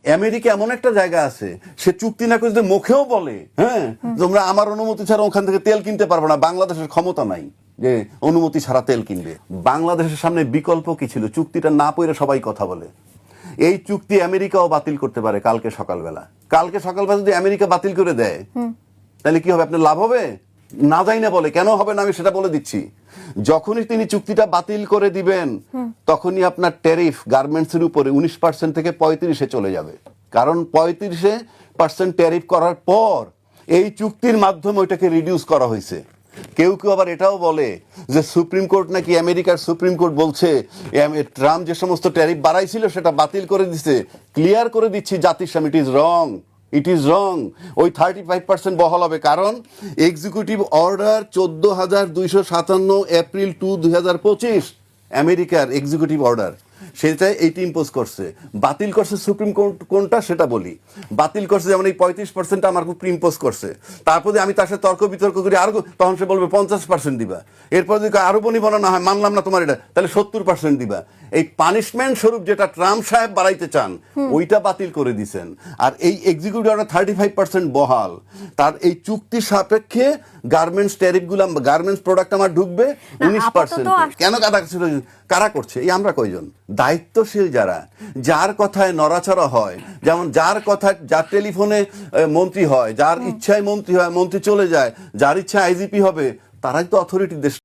America এমন একটা জায়গা আছে, সে চুক্তি না করে যদি মুখেও বলে, হ্যাঁ তোমরা আমার অনুমতি ছাড়া ওখান থেকে তেল কিনতে পারবে না, বাংলাদেশের ক্ষমতা নাই যে অনুমতি ছাড়া তেল কিনবে। বাংলাদেশের সামনে বিকল্প কি ছিল? চুক্তিটা না পড়ে সবাই কথা বলে। এই চুক্তি আমেরিকাও বাতিল করতে পারে কালকে সকালবেলা। কালকে সকালবেলা যদি আমেরিকা বাতিল করে দেয় তাহলে কি হবে? আপনার লাভ হবে? না যাই না বলে, কেন হবে না আমি সেটা বলে দিচ্ছি। যখনই তিনি চুক্তিটা বাতিল করে দিবেন তখনই আপনার ট্যারিফ গার্মেন্টসের উপরে 19% থেকে 35-এ চলে যাবে। কারণ 35% ট্যারিফ করার পর এই চুক্তির মাধ্যমে ওইটাকে রিডিউস করা হয়েছে। কেউ কেউ আবার এটাও বলে যে সুপ্রিম কোর্ট নাকি, আমেরিকার সুপ্রিম কোর্ট বলছে ট্রাম্প যে সমস্ত ট্যারিফ বাড়াইছিল সেটা বাতিল করে দিচ্ছে। ক্লিয়ার করে দিচ্ছি জাতির সামনে, it is wrong, it is wrong. ওই 35% বহাল হবে। কারণ এক্সিকিউটিভ অর্ডার 14,257 এপ্রিল 2025 আমেরিকার এক্সিকিউটিভ অর্ডার, সেটাই এইটি ইম্পোজ করছে। বাতিল করছে সুপ্রিম কোর্ট কোনটা সেটা বলি। বাতিল করছে যেমন এই 35% আমার উপর ইম্পোজ করছে। তারপরে আমি তার সাথে তর্ক বিতর্ক করি আরো, তখন সে বলবে 50% দিবা। এরপর যদি আরো বনিবনা না হয়, মানলাম না তোমার এটা, তাহলে 70% দিবা। এই পানিশমেন্ট স্বরূপ যেটা ট্রাম্প সাহেব বাড়াইতে চান ওইটা বাতিল করে দিছেন। আর এই এক্সিকিউটিভ অর্ডার 35% বহাল। তার এই চুক্তি সাপেক্ষে গার্মেন্টস ট্যারিফ গুলো, গার্মেন্টস প্রোডাক্ট আমার ঢুকবে 19%। কেন কারা করছে? এই আমরা কয়জন দায়িত্বশীল যারা, যার কথায় নড়াচড়া হয়, যেমন যার কথায়, যার টেলিফোনে মন্ত্রী হয়, যার ইচ্ছায় মন্ত্রী হয়, মন্ত্রী চলে যায়, যার ইচ্ছায় আইজিপি হবে, তারাই তো অথরিটি দেশ।